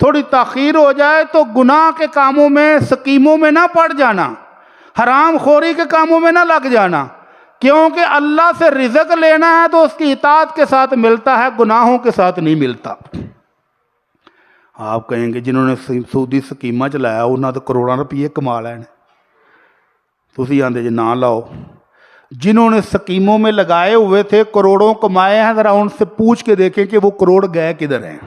[SPEAKER 2] تھوڑی تاخیر ہو جائے، تو گناہ کے کاموں میں سکیموں میں نہ پڑ جانا، حرام خوری کے کاموں میں نہ لگ جانا، کیونکہ اللہ سے رزق لینا ہے تو اس کی اطاعت کے ساتھ ملتا ہے، گناہوں کے ساتھ نہیں ملتا۔ آپ کہیں گے جنہوں نے سودی سکیمہ چلایا انہوں نے کروڑاں روپیے کما لے، تسی آندے جی نہ لاؤ۔ جنہوں نے سکیموں میں لگائے ہوئے تھے کروڑوں کمائے ہیں، ذرا ان سے پوچھ کے دیکھیں کہ وہ کروڑ گئے کدھر ہیں۔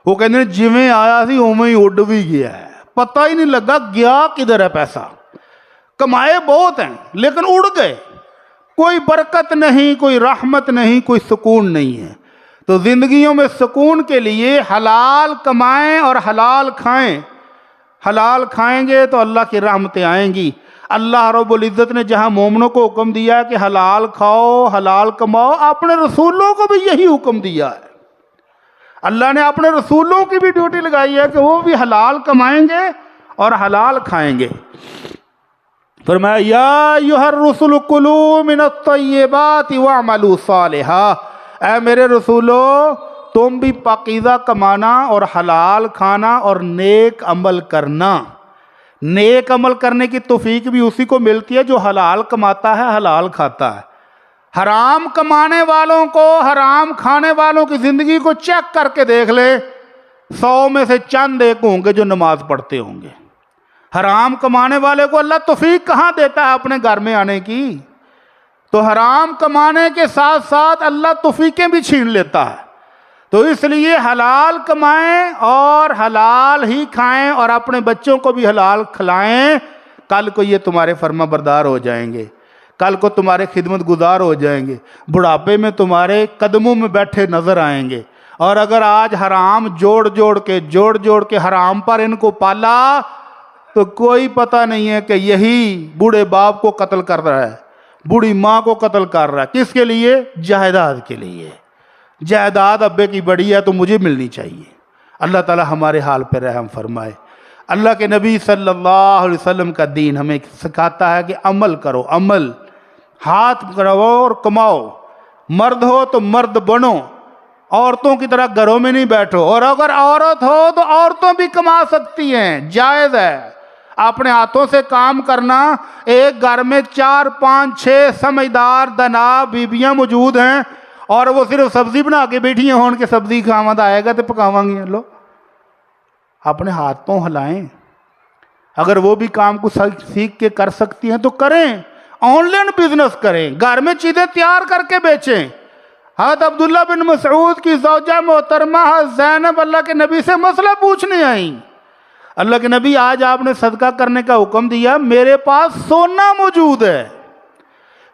[SPEAKER 2] وہ کہتے ہیں جویں آیا سی اوویں ہی اڈ بھی گیا ہے، پتہ ہی نہیں لگا گیا کدھر ہے پیسہ۔ کمائے بہت ہیں لیکن اڑ گئے، کوئی برکت نہیں، کوئی رحمت نہیں، کوئی سکون نہیں ہے۔ تو زندگیوں میں سکون کے لیے حلال کمائیں اور حلال کھائیں۔ حلال کھائیں گے تو اللہ کی رحمتیں آئیں گی۔ اللہ رب العزت نے جہاں مومنوں کو حکم دیا ہے کہ حلال کھاؤ حلال کماؤ، اپنے رسولوں کو بھی یہی حکم دیا ہے۔ اللہ نے اپنے رسولوں کی بھی ڈیوٹی لگائی ہے کہ وہ بھی حلال کمائیں گے اور حلال کھائیں گے۔ فرمایا یا ایھا الرسل کلوا من الطیبات واعملوا صالحا، اے میرے رسولو تم بھی پاکیزہ کمانا اور حلال کھانا اور نیک عمل کرنا۔ نیک عمل کرنے کی توفیق بھی اسی کو ملتی ہے جو حلال کماتا ہے حلال کھاتا ہے۔ حرام کمانے والوں کو، حرام کھانے والوں کی زندگی کو چیک کر کے دیکھ لے، 100 میں سے چند ایک ہوں گے جو نماز پڑھتے ہوں گے۔ حرام کمانے والے کو اللہ توفیق کہاں دیتا ہے اپنے گھر میں آنے کی؟ تو حرام کمانے کے ساتھ ساتھ اللہ توفیقیں بھی چھین لیتا ہے۔ تو اس لیے حلال کمائیں اور حلال ہی کھائیں اور اپنے بچوں کو بھی حلال کھلائیں۔ کل کو یہ تمہارے فرما بردار ہو جائیں گے، کل کو تمہارے خدمت گزار ہو جائیں گے، بڑھاپے میں تمہارے قدموں میں بیٹھے نظر آئیں گے۔ اور اگر آج حرام جوڑ جوڑ کے حرام پر ان کو پالا تو کوئی پتہ نہیں ہے کہ یہی بوڑھے باپ کو قتل کر رہا ہے، بوڑھی ماں کو قتل کر رہا ہے۔ کس کے لیے؟ جائیداد کے لیے۔ جائیداد ابے کی بڑی ہے تو مجھے ملنی چاہیے۔ اللہ تعالی ہمارے حال پہ رحم فرمائے۔ اللہ کے نبی صلی اللہ علیہ وسلم کا دین ہمیں سکھاتا ہے کہ عمل کرو، عمل، ہاتھ کرو اور کماؤ۔ مرد ہو تو مرد بنو، عورتوں کی طرح گھروں میں نہیں بیٹھو۔ اور اگر عورت ہو تو عورتوں بھی کما سکتی ہیں، جائز ہے اپنے ہاتھوں سے کام کرنا۔ ایک گھر میں 4 5 6 سمجھدار دنا بیبیاں موجود ہیں اور وہ صرف سبزی بنا کے بیٹھی ہیں، ہون کے سبزی کھاوند آئے گا تو پکاواں گی۔ لو اپنے ہاتھوں ہلائیں۔ اگر وہ بھی کام کو سیکھ کے کر سکتی ہیں تو کریں، آن لائن بزنس کریں، گھر میں چیزیں تیار کر کے بیچیں۔ حضرت عبداللہ بن مسعود کی زوجہ محترمہ زینب اللہ کے نبی سے مسئلہ پوچھنے آئیں۔ اللہ کے نبی آج آپ نے صدقہ کرنے کا حکم دیا، میرے پاس سونا موجود ہے،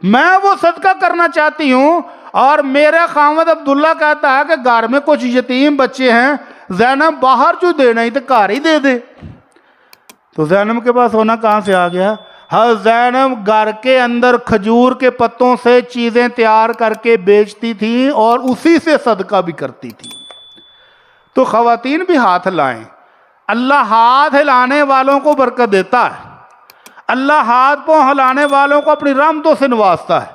[SPEAKER 2] میں وہ صدقہ کرنا چاہتی ہوں، اور میرا خاوند عبداللہ کہتا ہے کہ گھر میں کچھ یتیم بچے ہیں، زینب باہر جو دینا ہی تو گھر ہی دے دے۔ تو زینب کے پاس سونا کہاں سے آ گیا؟ زینب گھر کے اندر کھجور کے پتوں سے چیزیں تیار کر کے بیچتی تھیں اور اسی سے صدقہ بھی کرتی تھی۔ تو خواتین بھی ہاتھ لائیں، اللہ ہاتھ ہلانے والوں کو برکت دیتا ہے، اللہ ہاتھ پاؤں ہلانے والوں کو اپنی رحمتوں سے نوازتا ہے۔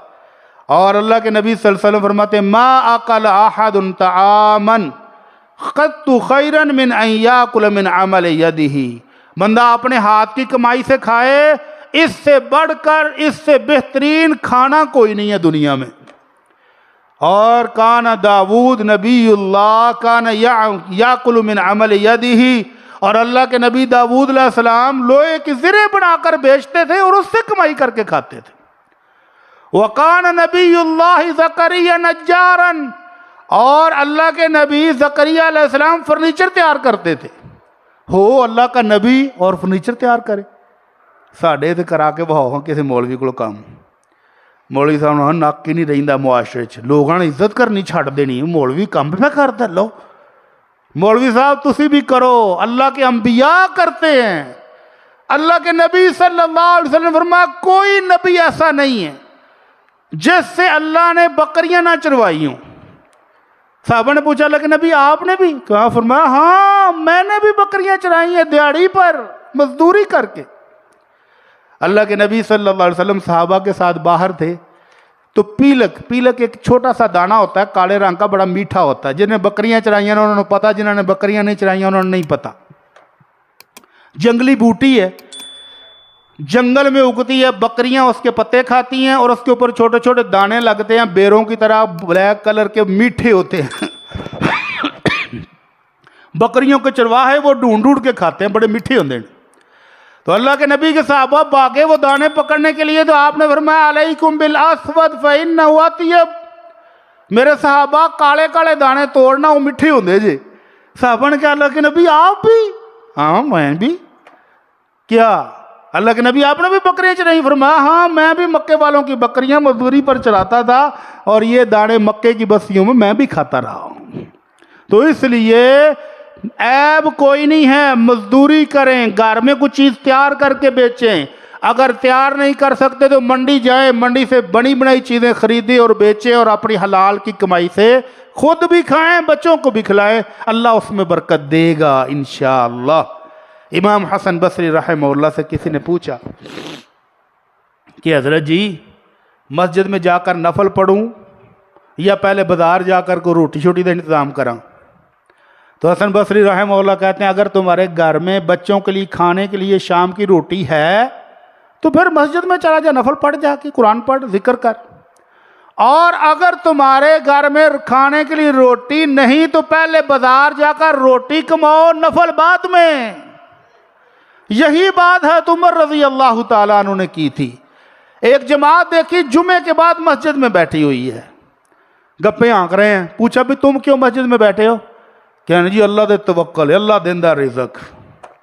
[SPEAKER 2] اور اللہ کے نبی صلی اللہ علیہ وسلم فرماتے ہیں ما اکل احد طعاما قط خیرا من ان یاکل من عمل یدہ، بندہ اپنے ہاتھ کی کمائی سے کھائے، اس سے بڑھ کر اس سے بہترین کھانا کوئی نہیں ہے دنیا میں۔ اور کان داود نبی اللہ کان یاکل من عمل یدہ، اور اللہ کے نبی داود علیہ السلام لوہے کی زرے بنا کر بیچتے تھے اور اس سے کمائی کر کے کھاتے تھے۔ وَقَانَ نَبِيُّ اللَّهِ زَكَرِيَّا نَجَّارًا، اور اللہ کے نبی زکریا علیہ السلام فرنیچر تیار کرتے تھے۔ ہو اللہ کا نبی اور فرنیچر تیار کرے، ساڑھے تھے کرا کے بہاؤ کسی مولوی کو کام، مولوی صاحب نے ناک ہی نہیں رہندا معاشرے چ، لوگوں نے عزت کرنی چھڑ دینی، مولوی کام پہ کرتا، لو مولوی صاحب تسی بھی کرو، اللہ کے انبیاء کرتے ہیں۔ اللہ کے نبی صلی اللہ علیہ وسلم فرمایا کوئی نبی ایسا نہیں ہے جس سے اللہ نے بکریاں نہ چروائی ہوں۔ صحابہ نے پوچھا اللہ کے نبی آپ نے بھی؟ کہا، فرمایا ہاں میں نے بھی بکریاں چرائی ہیں دیہڑی پر مزدوری کر کے۔ اللہ کے نبی صلی اللہ علیہ وسلم صحابہ کے ساتھ باہر تھے تو پیلک ایک چھوٹا سا دانہ ہوتا ہے کالے رنگ کا، بڑا میٹھا ہوتا ہے، جنہیں بکریاں چرائیاں انہوں نے پتا، جنہوں نے بکریاں نہیں چرائیاں انہوں نے نہیں پتا۔ جنگلی بوٹی ہے، جنگل میں اگتی ہے، بکریاں اس کے پتے کھاتی ہیں اور اس کے اوپر چھوٹے چھوٹے دانے لگتے ہیں، بیروں کی طرح بلیک کلر کے، میٹھے ہوتے ہیں۔ بکریوں کے چرواہے وہ ڈھونڈ کے کھاتے ہیں، بڑے میٹھے ہوتے ہیں۔ تو اللہ کے نبی کے صحابہ بھاگے وہ دانے پکڑنے کے لیے، تو آپ نے فرمایا علیکم بالاسود فإنہ اطیب، میرے صحابہ کالے کالے دانے توڑنا، وہ میٹھے ہوندے جی۔ صحابہ نے کہا اللہ کے نبی آپ بھی؟ ہاں میں بھی۔ کیا اللہ کے نبی آپ نے بھی بکریاں چرائی؟ فرمایا ہاں میں بھی مکے والوں کی بکریاں مزدوری پر چراتا تھا اور یہ دانے مکے کی بستیوں میں بھی کھاتا رہا ہوں۔ تو اس لیے عیب کوئی نہیں ہے، مزدوری کریں، گھر میں کچھ چیز تیار کر کے بیچیں، اگر تیار نہیں کر سکتے تو منڈی جائیں، منڈی سے بنی بنائی چیزیں خریدیں اور بیچیں، اور اپنی حلال کی کمائی سے خود بھی کھائیں، بچوں کو بھی کھلائیں، اللہ اس میں برکت دے گا انشاءاللہ۔ امام حسن بصری رحمہ اللہ سے کسی نے پوچھا کہ حضرت جی مسجد میں جا کر نفل پڑھوں یا پہلے بازار جا کر کوئی روٹی شوٹی کا انتظام کراں؟ تو حسن بصری رحمہ اللہ کہتے ہیں اگر تمہارے گھر میں بچوں کے لیے کھانے کے لیے شام کی روٹی ہے تو پھر مسجد میں چلا جا، نفل پڑھ، جا کے قرآن پڑھ، ذکر کر۔ اور اگر تمہارے گھر میں کھانے کے لیے روٹی نہیں تو پہلے بازار جا کر روٹی کماؤ، نفل بعد میں۔ یہی بات ہے عمر رضی اللہ تعالیٰ عنہ نے کی تھی۔ ایک جماعت دیکھی جمعے کے بعد مسجد میں بیٹھی ہوئی ہے، گپیں آنک رہے ہیں، پوچھا بھی تم کیوں مسجد میں بیٹھے ہو؟ کہنے جی اللہ دے توکل، اللہ دیندہ رزق،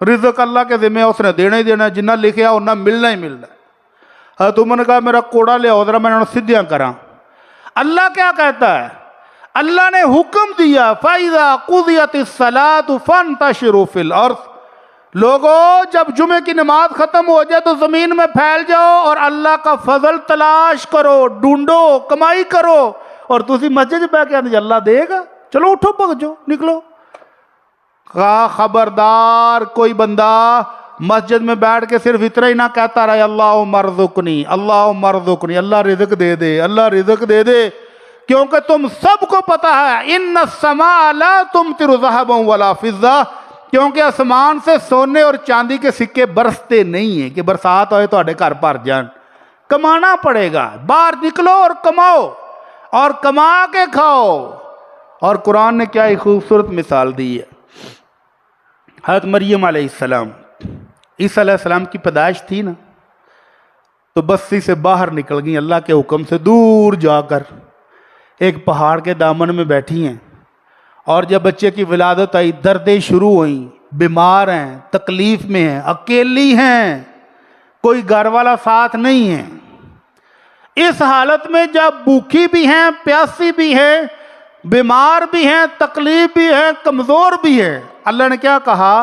[SPEAKER 2] رزق اللہ کے ذمہ اس نے دینا ہی دینا، جنہ لکھیا انہاں ملنا ہی ملنا۔ حضرت عمر نے کہا میرا کوڑا لے آؤ ذرا میں انہوں سدھیاں کراں۔ اللہ کیا کہتا ہے؟ اللہ نے حکم دیا فَإِذَا قُضِيَتِ الصَّلَاةُ فَانْتَشِرُوا فِي الْأَرْضِ، لوگوں جب جمعے کی نماز ختم ہو جائے تو زمین میں پھیل جاؤ اور اللہ کا فضل تلاش کرو، ڈھونڈو، کمائی کرو۔ اور تسی مسجد پہ کے اندر اللہ دے گا، چلو اٹھو بھگ جو نکلو۔ خبردار کوئی بندہ مسجد میں بیٹھ کے صرف اتنا ہی نہ کہتا رہے اللہم ارزقنی، اللہم ارزقنی، اللہ رزق دے دے، اللہ رزق دے دے، کیونکہ تم سب کو پتا ہے ان السماء لا تمطر ذهبا ولا فضہ، کیونکہ آسمان سے سونے اور چاندی کے سکے برستے نہیں ہیں کہ برسات ہوئے تو اڈے گھر بھر جان، کمانا پڑے گا، باہر نکلو اور کماؤ اور کما کے کھاؤ۔ اور قرآن نے کیا ایک خوبصورت مثال دی ہے۔ حضرت مریم علیہ السلام، عیسیٰ علیہ السلام کی پیدائش تھی نا، تو بستی سے باہر نکل گئی اللہ کے حکم سے، دور جا کر ایک پہاڑ کے دامن میں بیٹھی ہیں، اور جب بچے کی ولادت آئی دردیں شروع ہوئیں، بیمار ہیں، تکلیف میں ہیں، اکیلی ہیں، کوئی گھر والا ساتھ نہیں ہے۔ اس حالت میں جب بھوکی بھی ہیں، پیاسی بھی ہیں، بیمار بھی ہیں، تکلیف بھی ہے، کمزور بھی ہے، اللہ نے کیا کہا؟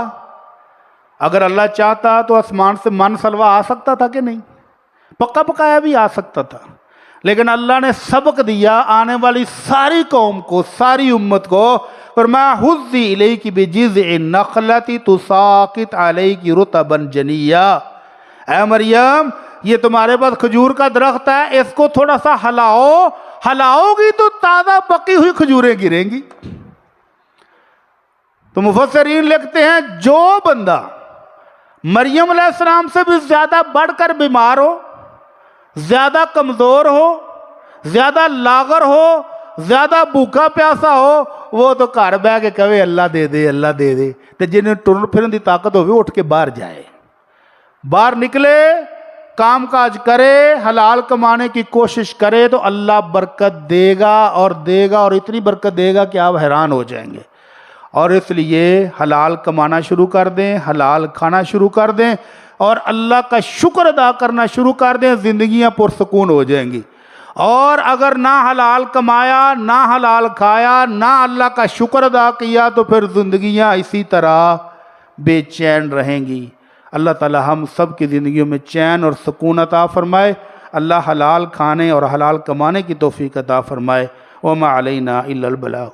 [SPEAKER 2] اگر اللہ چاہتا تو آسمان سے من سلوا آ سکتا تھا کہ نہیں؟ پکا پکایا بھی آ سکتا تھا، لیکن اللہ نے سبق دیا آنے والی ساری قوم کو، ساری امت کو، فرمایا حُزِّی اِلَیْکِ بِجِذْعِ النَّخْلَةِ تُسَاقِطْ عَلَیْکِ رُطَبًا جَنِیًّا، اے مریم یہ تمہارے پاس کھجور کا درخت ہے، اس کو تھوڑا سا ہلاؤ گی تو تازہ پکی ہوئی کھجوریں گریں گی۔ تو مفسرین لکھتے ہیں جو بندہ مریم علیہ السلام سے بھی زیادہ بڑھ کر بیمار ہو، زیادہ کمزور ہو، زیادہ لاغر ہو، زیادہ بھوکا پیاسا ہو، وہ تو گھر بہ کے کہے اللہ دے دے اللہ دے دے، تو جنہیں ٹرن پھرن دی طاقت ہوگی اٹھ کے باہر جائے، باہر نکلے، کام کاج کرے، حلال کمانے کی کوشش کرے تو اللہ برکت دے گا اور اتنی برکت دے گا کہ آپ حیران ہو جائیں گے۔ اور اس لیے حلال کمانا شروع کر دیں، حلال کھانا شروع کر دیں اور اللہ کا شکر ادا کرنا شروع کر دیں، زندگیاں پرسکون ہو جائیں گی۔ اور اگر نہ حلال کمایا، نہ حلال کھایا، نہ اللہ کا شکر ادا کیا تو پھر زندگیاں اسی طرح بے چین رہیں گی۔ اللہ تعالی ہم سب کی زندگیوں میں چین اور سکون عطا فرمائے، اللہ حلال کھانے اور حلال کمانے کی توفیق عطا فرمائے۔ وما علینا الا البلاغ۔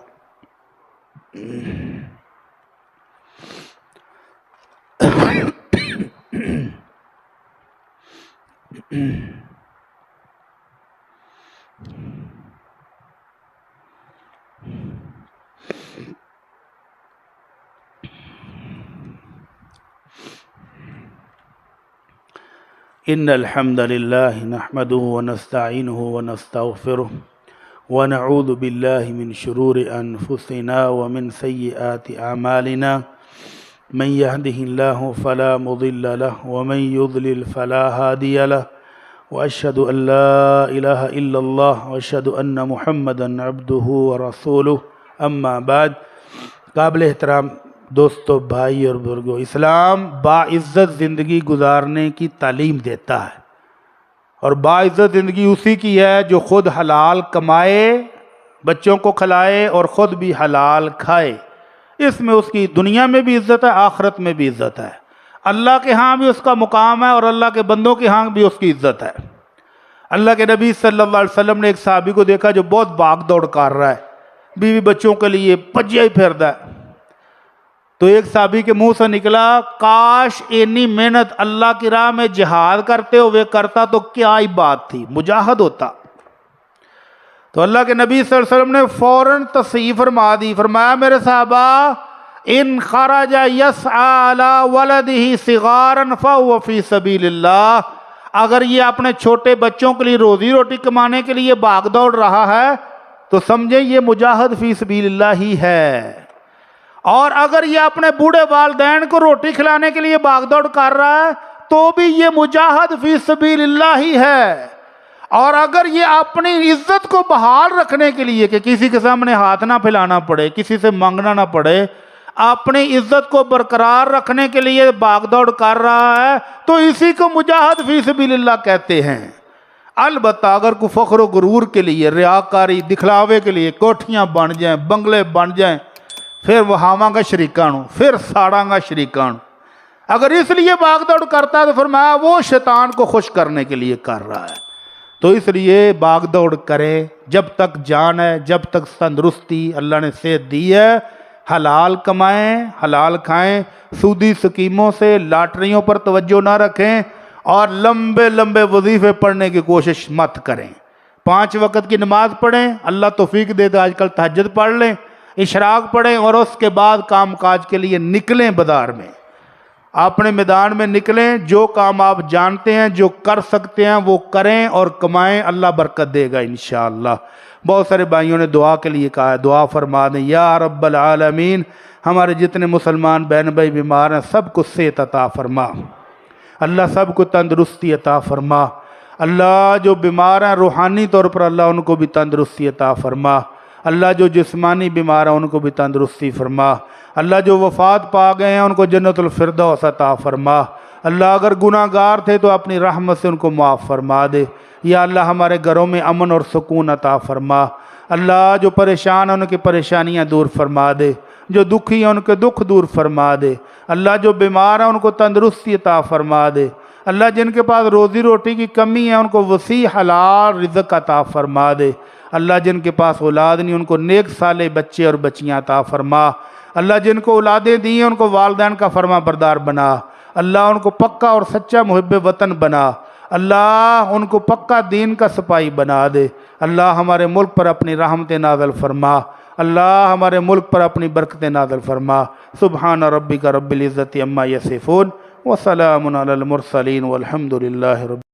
[SPEAKER 2] ان الحمد للہ نحمده ونستعینه ونستغفره ونعوذ باللہ من شرور انفسنا ومن سیئات اعمالنا من يهده الله فلا مضل له ومن يضلل فلا هادي له واشهد ان لا اله الا الله واشهد ان محمدا عبده ورسوله اما بعد۔ قابل احترام دوستو، بھائی اور بزرگو، اسلام باعزت زندگی گزارنے کی تعلیم دیتا ہے، اور باعزت زندگی اسی کی ہے جو خود حلال کمائے، بچوں کو کھلائے اور خود بھی حلال کھائے۔ اس میں اس کی دنیا میں بھی عزت ہے، آخرت میں بھی عزت ہے، اللہ کے ہاں بھی اس کا مقام ہے اور اللہ کے بندوں کے ہاں بھی اس کی عزت ہے۔ اللہ کے نبی صلی اللہ علیہ وسلم نے ایک صحابی کو دیکھا جو بہت بھاگ دوڑ کر رہا ہے، بیوی بچوں کے لیے پجیا ہی پھردا ہے، تو ایک صحابی کے منہ سے نکلا، کاش اتنی محنت اللہ کی راہ میں جہاد کرتے ہوئے کرتا تو کیا ہی بات تھی، مجاہد ہوتا۔ تو اللہ کے نبی صلی اللہ علیہ وسلم نے فوراً تصحیح فرما دی، فرمایا میرے صحابہ، ان خرج یسعی علی ولدہ صغارا فہو فی سبیل اللہ، اگر یہ اپنے چھوٹے بچوں کے لیے روزی روٹی کمانے کے لیے بھاگ دوڑ رہا ہے تو سمجھیں یہ مجاہد فی سبیل اللہ ہی ہے، اور اگر یہ اپنے بوڑھے والدین کو روٹی کھلانے کے لیے بھاگ دوڑ کر رہا ہے تو بھی یہ مجاہد فی سبیل اللہ ہی ہے، اور اگر یہ اپنی عزت کو بحال رکھنے کے لیے کہ کسی کے سامنے ہاتھ نہ پھیلانا پڑے، کسی سے مانگنا نہ پڑے، اپنی عزت کو برقرار رکھنے کے لیے بھاگ دوڑ کر رہا ہے تو اسی کو مجاہد فی سبیل اللہ کہتے ہیں۔ البتہ اگر کوئی فخر و غرور کے لیے، ریاکاری، دکھلاوے کے لیے کوٹھیاں بن جائیں، بنگلے بن جائیں، پھر وہاواں گا شریکانوں، پھر ساڑاں گا شریکانوں، اگر اس لیے بھاگ دوڑ کرتا ہے تو فرمایا وہ شیطان کو خوش کرنے کے لیے کر رہا ہے۔ تو اس لیے بھاگ دوڑ کریں جب تک جان ہے، جب تک تندرستی اللہ نے صحت دی ہے، حلال کمائیں، حلال کھائیں، سودی سکیموں سے، لاٹریوں پر توجہ نہ رکھیں، اور لمبے لمبے وظیفے پڑھنے کی کوشش مت کریں۔ 5 وقت کی نماز پڑھیں، اللہ توفیق دے تو آج کل تہجد پڑھ لیں، اشراق پڑھیں، اور اس کے بعد کام کاج کے لیے نکلیں، بازار میں اپنے میدان میں نکلیں، جو کام آپ جانتے ہیں، جو کر سکتے ہیں وہ کریں اور کمائیں، اللہ برکت دے گا انشاءاللہ۔ بہت سارے بھائیوں نے دعا کے لیے کہا ہے، دعا فرما دیں یا رب العالمین، ہمارے جتنے مسلمان بہن بھائی بیمار ہیں سب کو صحت عطا فرما، اللہ سب کو تندرستی عطا فرما، اللہ جو بیمار ہیں روحانی طور پر اللہ ان کو بھی تندرستی عطا فرما، اللہ جو جسمانی بیمار ہیں ان کو بھی تندرستی فرما، اللہ جو وفات پا گئے ہیں ان کو جنت الفردوس عطا فرما، اللہ اگر گناہ گار تھے تو اپنی رحمت سے ان کو معاف فرما دے، یا اللہ ہمارے گھروں میں امن اور سکون عطا فرما، اللہ جو پریشان ہیں ان کی پریشانیاں دور فرما دے، جو دکھی ہیں ان کے دکھ دور فرما دے، اللہ جو بیمار ہیں ان کو تندرستی عطا فرما دے، اللہ جن کے پاس روزی روٹی کی کمی ہے ان کو وسیع حلال رزق عطا فرما دے۔ اللہ جن کے پاس اولاد نہیں ان کو نیک صالح بچے اور بچیاں عطا فرما۔ اللہ جن کو اولادیں دی ہیں ان کو والدین کا فرما بردار بنا۔ اللہ ان کو پکا اور سچا محب وطن بنا۔ اللہ ان کو پکا دین کا سپاہی بنا دے۔ اللہ ہمارے ملک پر اپنی رحمت نازل فرما۔ اللہ ہمارے ملک پر اپنی برکت نازل فرما۔ سبحان ربک رب العزت عما یصفون وسلام علی المرسلین والحمد للہ رب